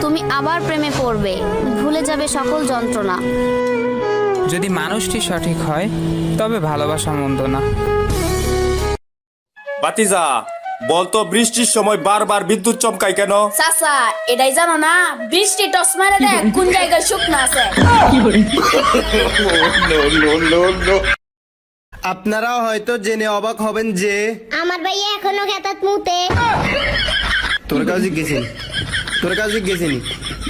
তুমি আবার প্রেমে পড়বে, ভুলে যাবে সকল যন্ত্রণা। যদি মানুষটি সঠিক হয় তবে ভালোবাসা মন্দ না। বাতিজা, বলতো বৃষ্টির সময় বারবার বিদ্যুৎ চমকায় কেন? চাচা, এটাই জানো না? বৃষ্টি টস মারে দেখ কোন জায়গায় শুকনো আছে। আপনারাও হয়তো জেনে অবাক হবেন যে আমার ভাইয়া এখনো খেতাত মুতে। তোর কাছে গেছেন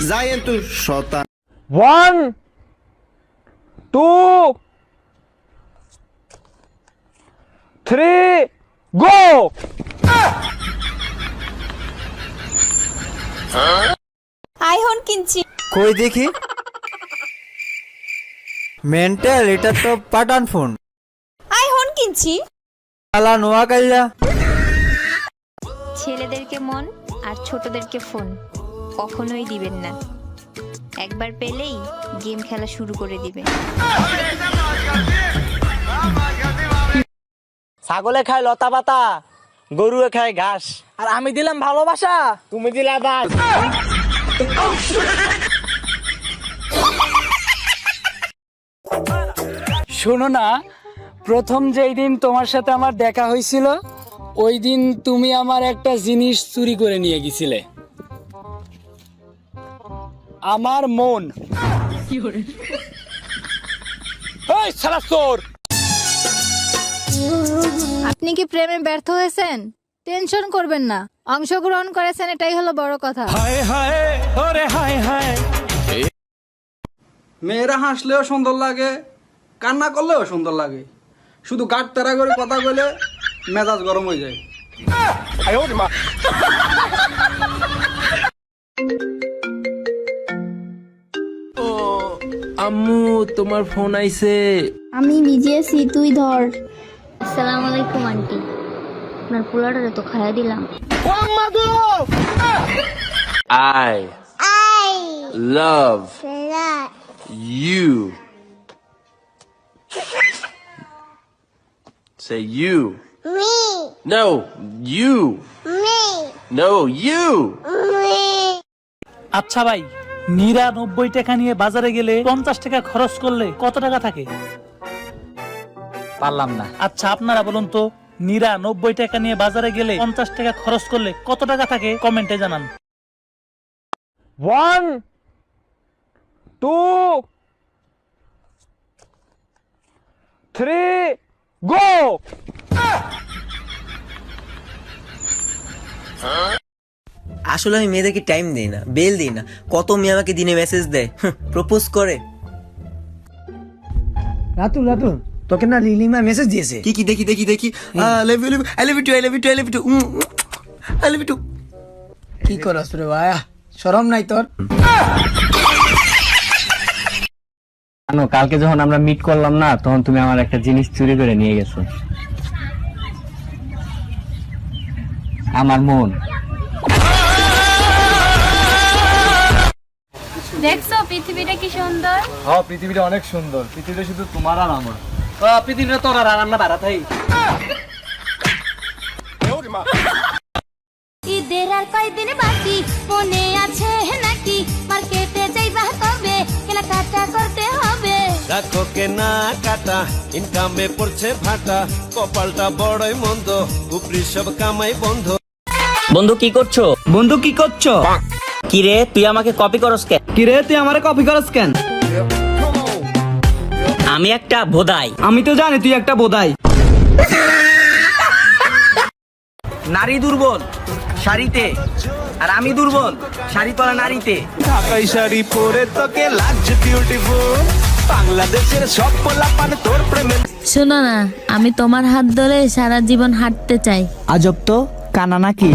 যাই তো শতা 1 2 3 গো। আইফোন কিনছি। কই দেখি মেন্টাল, এটা তো পাঠান ফোন। আইফোন কিনছি। আলা নোয়া কাইলা। ছেলেদেরকে মন আর ছোটদেরকে ফোন কখনোই দিবেন না। একবার পেলেই গেম খেলা শুরু করে দিবে। ছাগলে খায় লতা পাতা, গরুয়ে খায় ঘাস, আর আমি দিলাম ভালোবাসা, তুমি দিলা বাস। শোনো না, প্রথম যেই দিন তোমার সাথে আমার দেখা হয়েছিল ওই দিন তুমি আমার একটা জিনিস চুরি করে নিয়ে গেছিলে, আমার মন। এই শালা চোর! আপনি কি প্রেমে ব্যর্থ হয়েছেন? টেনশন করবেন না, অংশগ্রহণ করেছেন, এটাই হলো বড় কথা। মেয়েরা হাসলেও সুন্দর লাগে, কান্না করলেও সুন্দর লাগে, শুধু গাট তারা করে কথা বলে মেজাজ গরম হয়ে যায়। আম্মু, তোমার ফোন আইছে। আমি বিজি আছি, তুই ধর। আসসালামু আলাইকুম আন্টি, আপনার পোলাটারে তো খাইয়া দিলাম। I love you. Say you. Me. No, you. Me. No, you. আচ্ছা ভাই, 99 টাকা নিয়ে বাজারে গেলে 50 টাকা খরচ করলে কত টাকা থাকে? পারলাম না। আচ্ছা আপনারা বলুন তো, 99 টাকা নিয়ে বাজারে গেলে 50 টাকা খরচ করলে কত টাকা থাকে? কমেন্টে জানান। 1 2 3 গো। আসলে আমি মেয়েদেরকে টাইম দেই না, বেল দিই না। কত মেয়ে আমাকে দিনে মেসেজ দেয়, প্রপোজ করে। রাতুল তোকে না লিলিমা মেসেজ দিয়েছে। কি দেখি I love you, I love you too, I love you too, I love you too, I love you too. কি করছ রে ভাই, শরম নাই তোর? কালকে যখন আমরা মিট করলাম না, তখন তুমি আমার একটা জিনিস চুরি করে নিয়ে গেছো, আমার মন। দেখছো পৃথিবীটা কি সুন্দর? হ্যাঁ, পৃথিবীটা অনেক সুন্দর। পৃথিবীটা শুধু তোমার আর আমার। পৃথিবীটা তোর আর আমরা বাড়া থাই। ঈদের আর কয়দিন বাকি, মনে আছে নাকি? মার্কেটে যাইবা কবে, কেনাকাটা করতে হবে। রাখো কেনা কাটা, ইনকামে পড়ছে ভাটা, কপালটা বড়ই মন্দ, উপরি সব কামাই বন্ধ। বন্ধু কি করছো? বন্ধু কি করছো? কি রে, তুই আমাকে কপি করস কেন? কি রে, তুই আমারে কপি করস কেন? আমি একটা ভোদাই। আমি তো জানি তুই একটা বোধাই। নারী দুর্বল শাড়িতে, আর আমি দুর্বল শাড়ি পরা নারীতে। ঢাকাই শাড়ি পরে তোকে লাগছে বিউটিফুল, বাংলাদেশের সব পোলাপান তোর প্রেমে। শোনো না, আমি তোমার হাত ধরে সারা জীবন হাঁটতে চাই। আজব তো, কানা নাকি?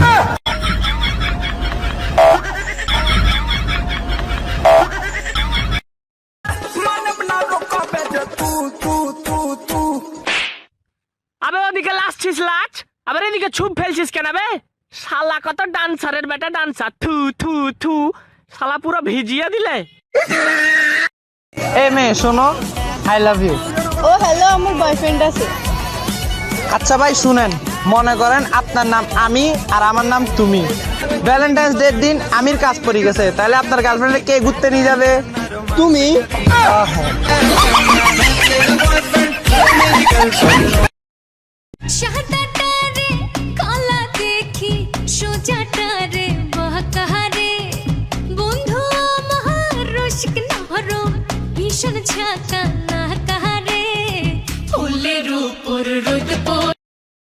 আবে ওদিকে লাস্টিস লাচ, আবার এদিকে ছুপ ফেলছিস কেন বে? শালা কত ডান্সারের বেটা ডান্সার, থু থু থু, শালা পুরো ভিজিয়ে দিলে। এ মেয়ে শোনো, আই লাভ ইউ। ও হ্যালো, আমার বয়ফ্রেন্ড আছে। আচ্ছা ভাই শুনেন, মনে করেন আপনার নাম আমি আর আমার নাম তুমি। ভ্যালেন্টাইন্স ডে দিন আমির কাজ পড়ে গেছে, তাহলে আপনার গার্লফ্রেন্ডে কে ঘুরতে নিয়ে যাবে? তুমি। শাহাদাটারে কালা দেখি সোজাটারে বাহাকারে বন্ধু আমার রসিক নহরম ভীষণ ঝাঁকা না কাহারে ফুলের উপর রোদ পড়ে